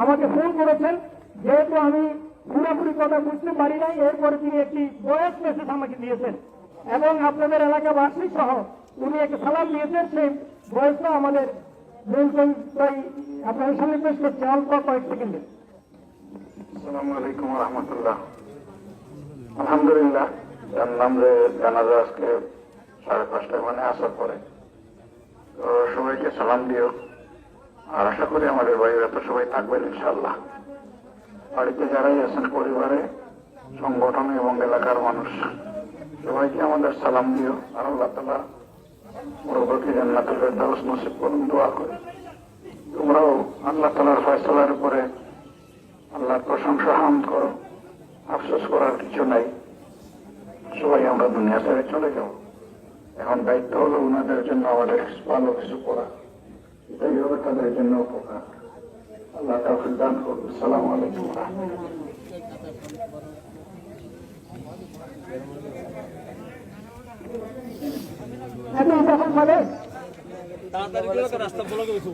আমাকে ফোন করেছেন। যেহেতু আমি পুরোপুরি কথা বুঝতে পারি নাই, এরপরে তিনি একটি ভয়েস মেসেজ আমাকে দিয়েছেন এবং আপনাদের এলাকাবাসী সহ উনি একটা সালাম দিয়েছেন। সেই ভয়েসটা আমাদের আপনার সামনে পেশ করছে অল্প কয়েক সেকেন্ডে। আসসালামু আলাইকুম রহমতুল্লাহ। আলহামদুলিল্লাহ, জানলাম যে জানাজা আজকে 5:30 মানে আসার পরে। তো সবাইকে সালাম দিও, আর আশা করি আমাদের ভাইরা তো সবাই থাকবেন ইনশাআল্লাহ। বাড়িতে যারাই আছেন, পরিবারে, সংগঠনে এবং এলাকার মানুষ, সবাইকে আমাদের সালাম দিও। আর আল্লাহ তাআলা পরবর্তী জান্নাতুল ফেরদাউস নসিব করুন, দোয়া করি। তোমরাও আল্লাহ তাআলার ফয়সালার উপরে আল্লাহর প্রশংসা হামদ করো। আফসোস করার কিছু নাই, সবাই আমরা দুনিয়া ছেড়ে চলে যাব। এখন দায়িত্ব হলো ওনাদের জন্য আমাদের ভালো কিছু করা, এটাই হবে তাদের জন্য উপকার। আল্লাহ তাওফিক দান করুন। আসসালামু আলাইকুম ওয়া রাহমাতুল্লাহ। তাড়াতাড়ি রাস্তা বলা গেছে।